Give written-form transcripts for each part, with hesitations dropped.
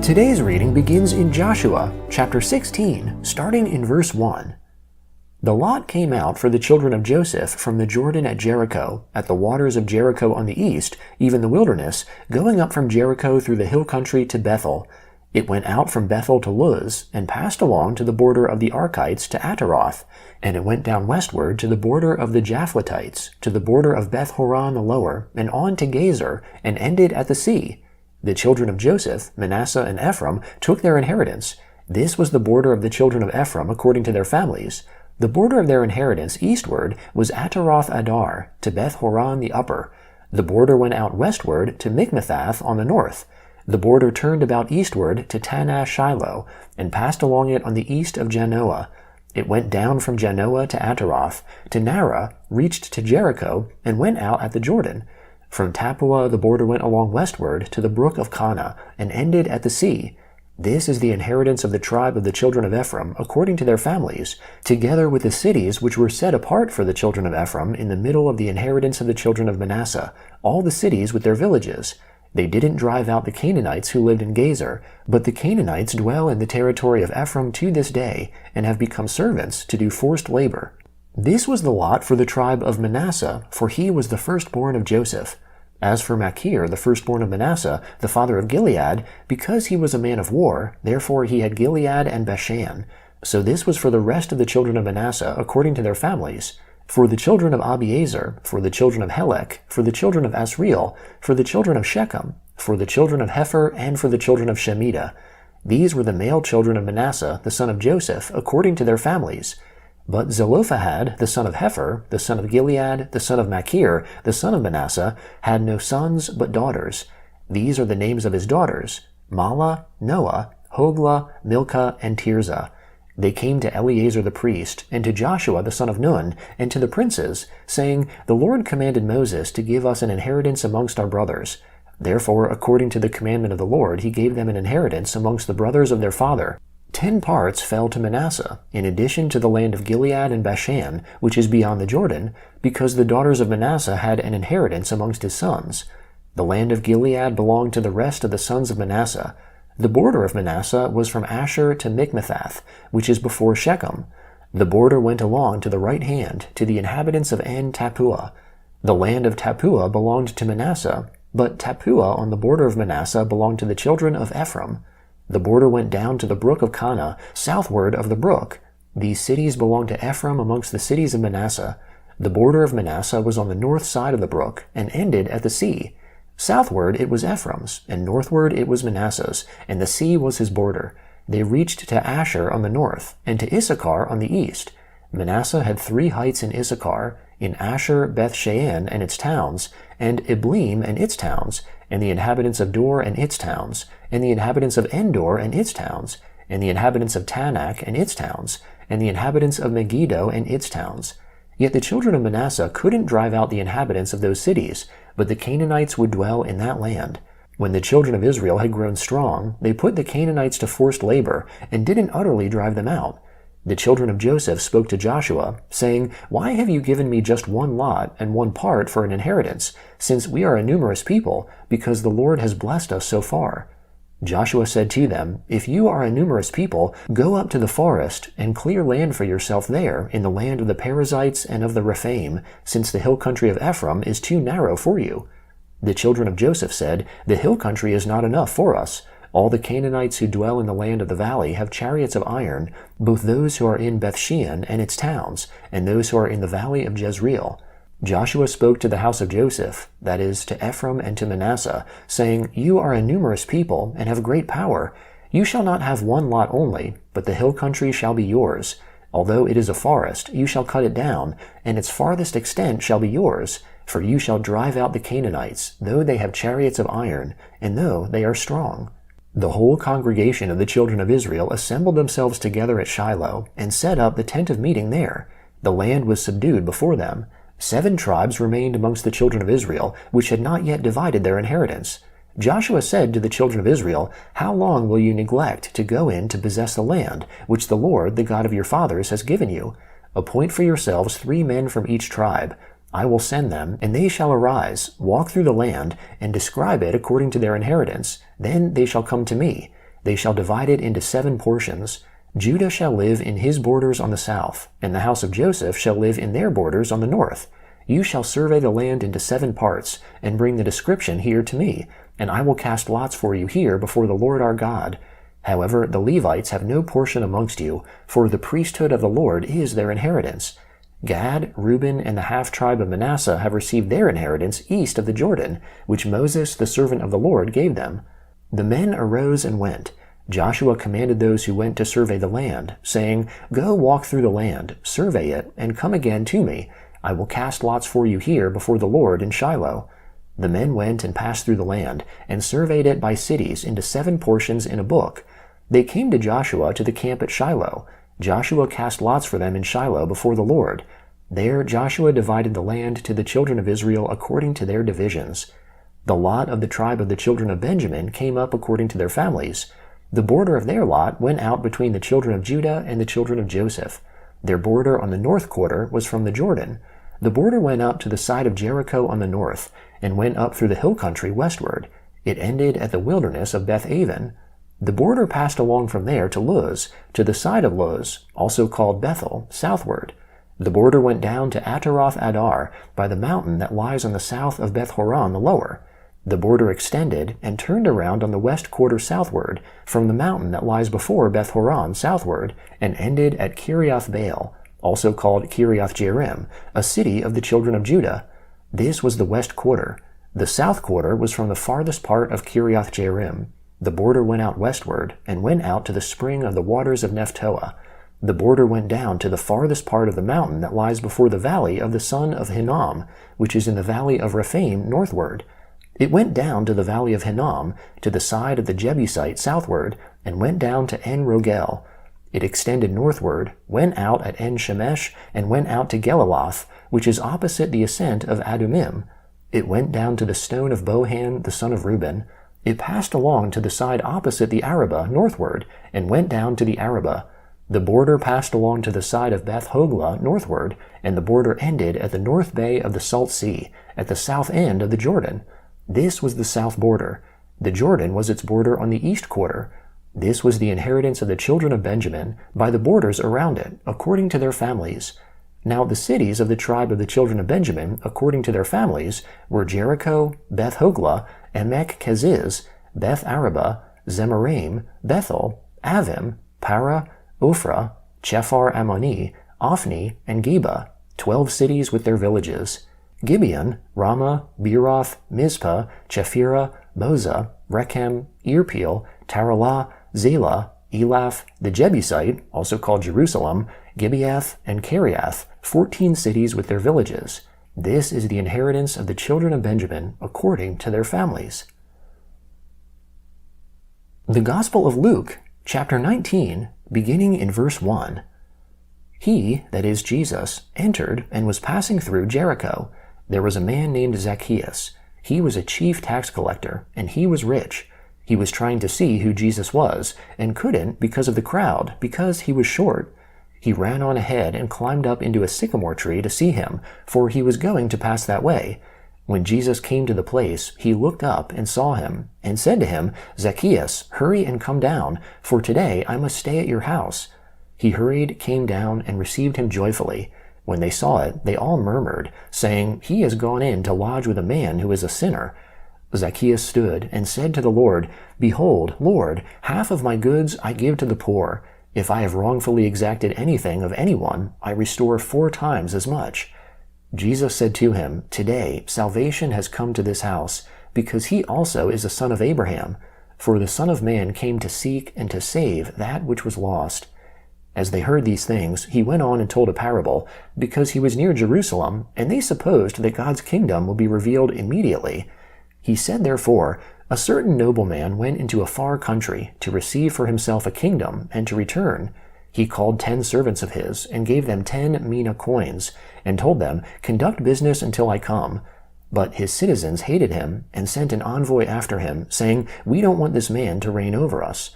Today's reading begins in Joshua, chapter 16, starting in verse 1. The lot came out for the children of Joseph from the Jordan at Jericho, at the waters of Jericho on the east, even the wilderness, going up from Jericho through the hill country to Bethel. It went out from Bethel to Luz, and passed along to the border of the Archites to Ataroth, and it went down westward to the border of the Japhletites, to the border of Beth-horon the lower, and on to Gazer, and ended at the sea. The children of Joseph, Manasseh and Ephraim, took their inheritance. This was the border of the children of Ephraim according to their families. The border of their inheritance eastward was Ataroth Adar, to Beth-horon the upper. The border went out westward to Michmethath on the north. The border turned about eastward to Tanah Shiloh, and passed along it on the east of Janoah. It went down from Janoah to Ataroth, to Nara, reached to Jericho, and went out at the Jordan. From Tappuah the border went along westward to the brook of Kana, and ended at the sea. This is the inheritance of the tribe of the children of Ephraim, according to their families, together with the cities which were set apart for the children of Ephraim in the middle of the inheritance of the children of Manasseh, all the cities with their villages. They didn't drive out the Canaanites who lived in Gazer, but the Canaanites dwell in the territory of Ephraim to this day, and have become servants to do forced labor. This was the lot for the tribe of Manasseh, for he was the firstborn of Joseph. As for Machir, the firstborn of Manasseh, the father of Gilead, because he was a man of war, therefore he had Gilead and Bashan. So this was for the rest of the children of Manasseh, according to their families. For the children of Abiezer, for the children of Helek, for the children of Asriel, for the children of Shechem, for the children of Hefer, and for the children of Shemida. These were the male children of Manasseh, the son of Joseph, according to their families. But Zelophehad, the son of Hefer, the son of Gilead, the son of Machir, the son of Manasseh, had no sons but daughters. These are the names of his daughters: Mahlah, Noah, Hoglah, Milcah, and Tirzah. They came to Eleazar the priest, and to Joshua the son of Nun, and to the princes, saying, The Lord commanded Moses to give us an inheritance amongst our brothers. Therefore, according to the commandment of the Lord, he gave them an inheritance amongst the brothers of their father. 10 parts fell to Manasseh, in addition to the land of Gilead and Bashan, which is beyond the Jordan, because the daughters of Manasseh had an inheritance amongst his sons. The land of Gilead belonged to the rest of the sons of Manasseh. The border of Manasseh was from Asher to Michmethath, which is before Shechem. The border went along to the right hand, to the inhabitants of En-Tappuah. The land of Tappuah belonged to Manasseh, but Tappuah on the border of Manasseh belonged to the children of Ephraim. The border went down to the brook of Kana, southward of the brook. These cities belonged to Ephraim amongst the cities of Manasseh. The border of Manasseh was on the north side of the brook, and ended at the sea. Southward it was Ephraim's, and northward it was Manasseh's, and the sea was his border. They reached to Asher on the north, and to Issachar on the east. Manasseh had 3 heights in Issachar, in Asher, Beth-shean and its towns, and Ibleam and its towns, and the inhabitants of Dor and its towns, and the inhabitants of Endor and its towns, and the inhabitants of Tanakh and its towns, and the inhabitants of Megiddo and its towns. Yet the children of Manasseh couldn't drive out the inhabitants of those cities, but the Canaanites would dwell in that land. When the children of Israel had grown strong, they put the Canaanites to forced labor, and didn't utterly drive them out. The children of Joseph spoke to Joshua, saying, Why have you given me just 1 lot and 1 part for an inheritance, since we are a numerous people, because the Lord has blessed us so far? Joshua said to them, If you are a numerous people, go up to the forest, and clear land for yourself there, in the land of the Perizzites and of the Rephaim, since the hill country of Ephraim is too narrow for you. The children of Joseph said, The hill country is not enough for us. All the Canaanites who dwell in the land of the valley have chariots of iron, both those who are in Beth-shean and its towns, and those who are in the valley of Jezreel. Joshua spoke to the house of Joseph, that is, to Ephraim and to Manasseh, saying, You are a numerous people, and have great power. You shall not have 1 lot only, but the hill country shall be yours. Although it is a forest, you shall cut it down, and its farthest extent shall be yours. For you shall drive out the Canaanites, though they have chariots of iron, and though they are strong. The whole congregation of the children of Israel assembled themselves together at Shiloh, and set up the tent of meeting there. The land was subdued before them. 7 tribes remained amongst the children of Israel, which had not yet divided their inheritance. Joshua said to the children of Israel, "How long will you neglect to go in to possess the land, which the Lord, the God of your fathers, has given you? Appoint for yourselves 3 men from each tribe. I will send them, and they shall arise, walk through the land, and describe it according to their inheritance. Then they shall come to me. They shall divide it into 7 portions. Judah shall live in his borders on the south, and the house of Joseph shall live in their borders on the north. You shall survey the land into 7 parts, and bring the description here to me, and I will cast lots for you here before the Lord our God. However, the Levites have no portion amongst you, for the priesthood of the Lord is their inheritance. Gad, Reuben, and the half-tribe of Manasseh have received their inheritance east of the Jordan, which Moses, the servant of the Lord, gave them." The men arose and went. Joshua commanded those who went to survey the land, saying, "Go walk through the land, survey it, and come again to me. I will cast lots for you here before the Lord in Shiloh." The men went and passed through the land, and surveyed it by cities into 7 portions in a book. They came to Joshua to the camp at Shiloh. Joshua cast lots for them in Shiloh before the Lord. There Joshua divided the land to the children of Israel according to their divisions. The lot of the tribe of the children of Benjamin came up according to their families. The border of their lot went out between the children of Judah and the children of Joseph. Their border on the north quarter was from the Jordan. The border went up to the side of Jericho on the north, and went up through the hill country westward. It ended at the wilderness of Beth-aven. The border passed along from there to Luz, to the side of Luz, also called Bethel, southward. The border went down to Ataroth Adar, by the mountain that lies on the south of Beth-horon the lower. The border extended and turned around on the west quarter southward, from the mountain that lies before Beth-horon southward, and ended at Kiriath Baal, also called Kiriath Jearim, a city of the children of Judah. This was the west quarter. The south quarter was from the farthest part of Kiriath Jearim. The border went out westward, and went out to the spring of the waters of Nephtoah. The border went down to the farthest part of the mountain that lies before the valley of the son of Hinnom, which is in the valley of Rephaim northward. It went down to the valley of Hinnom, to the side of the Jebusite southward, and went down to En-Rogel. It extended northward, went out at En-Shemesh, and went out to Geliloth, which is opposite the ascent of Adumim. It went down to the stone of Bohan, the son of Reuben. It passed along to the side opposite the Arabah northward, and went down to the Arabah. The border passed along to the side of Beth-hoglah northward, and the border ended at the north bay of the Salt Sea, at the south end of the Jordan. This was the south border. The Jordan was its border on the east quarter. This was the inheritance of the children of Benjamin, by the borders around it, according to their families. Now the cities of the tribe of the children of Benjamin, according to their families, were Jericho, Beth-hoglah, Emek-keziz, Beth-arabah, Zemaraim, Bethel, Avim, Para, Ophrah, Chephar-ammoni, Ophni, and Geba, 12 cities with their villages. Gibeon, Ramah, Beeroth, Mizpah, Chephirah, Moza, Rechem, Irpeel, Taralah, Zelah, Elath, the Jebusite, also called Jerusalem, Gibeath, and Kiriath, 14 cities with their villages. This is the inheritance of the children of Benjamin according to their families. The Gospel of Luke, chapter 19, beginning in verse 1. He, that is Jesus, entered and was passing through Jericho. There was a man named Zacchaeus. He was a chief tax collector, and he was rich. He was trying to see who Jesus was, and couldn't because of the crowd, because he was short. He ran on ahead and climbed up into a sycamore tree to see him, for he was going to pass that way. When Jesus came to the place, he looked up and saw him, and said to him, "Zacchaeus, hurry and come down, for today I must stay at your house." He hurried, came down, and received him joyfully. When they saw it, they all murmured, saying, "He has gone in to lodge with a man who is a sinner." Zacchaeus stood and said to the Lord, "Behold, Lord, half of my goods I give to the poor. If I have wrongfully exacted anything of anyone, I restore 4 times as much." Jesus said to him, "Today salvation has come to this house, because he also is a son of Abraham. For the Son of Man came to seek and to save that which was lost." As they heard these things, he went on and told a parable, because he was near Jerusalem, and they supposed that God's kingdom would be revealed immediately. He said therefore, "A certain nobleman went into a far country to receive for himself a kingdom and to return. He called 10 servants of his and gave them 10 mina coins and told them, "Conduct business until I come." But his citizens hated him and sent an envoy after him, saying, "We don't want this man to reign over us."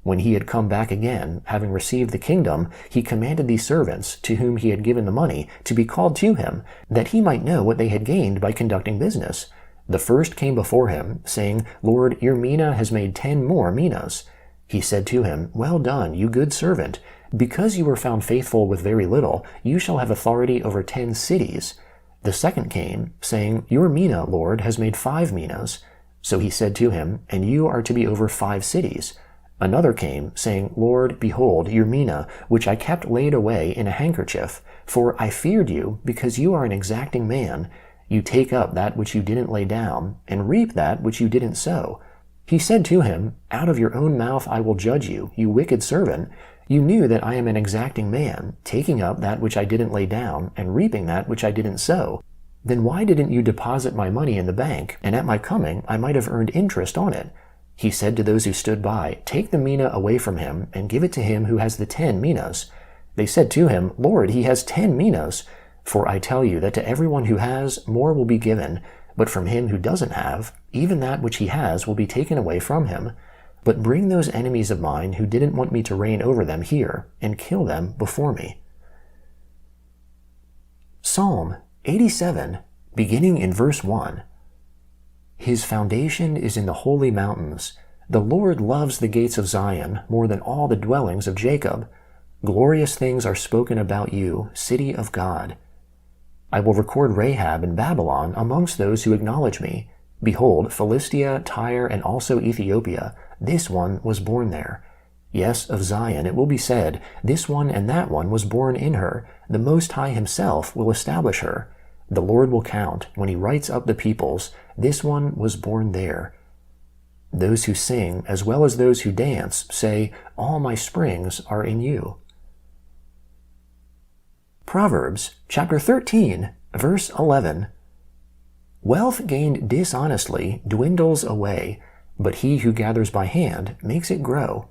When he had come back again, having received the kingdom, he commanded these servants, to whom he had given the money, to be called to him, that he might know what they had gained by conducting business. The first came before him, saying, "Lord, your mina has made 10 more minas." He said to him, "Well done, you good servant. Because you were found faithful with very little, you shall have authority over 10 cities." The second came, saying, "Your mina, Lord, has made 5 minas." So he said to him, "And you are to be over 5 cities." Another came, saying, "Lord, behold, your mina, which I kept laid away in a handkerchief, for I feared you, because you are an exacting man. You take up that which you didn't lay down, and reap that which you didn't sow." He said to him, "Out of your own mouth I will judge you, you wicked servant. You knew that I am an exacting man, taking up that which I didn't lay down, and reaping that which I didn't sow. Then why didn't you deposit my money in the bank, and at my coming I might have earned interest on it?" He said to those who stood by, "Take the mina away from him, and give it to him who has the 10 minas." They said to him, "Lord, he has 10 minas. For I tell you that to everyone who has, more will be given, but from him who doesn't have, even that which he has will be taken away from him. But bring those enemies of mine who didn't want me to reign over them here, and kill them before me." Psalm 87, beginning in verse 1. His foundation is in the holy mountains. The Lord loves the gates of Zion more than all the dwellings of Jacob. Glorious things are spoken about you, city of God. I will record Rahab and Babylon amongst those who acknowledge me. Behold, Philistia, Tyre, and also Ethiopia, this one was born there. Yes, of Zion it will be said, this one and that one was born in her. The Most High himself will establish her. The Lord will count, when he writes up the peoples, this one was born there. Those who sing, as well as those who dance, say, "All my springs are in you." Proverbs chapter 13, verse 11. Wealth gained dishonestly dwindles away, but he who gathers by hand makes it grow.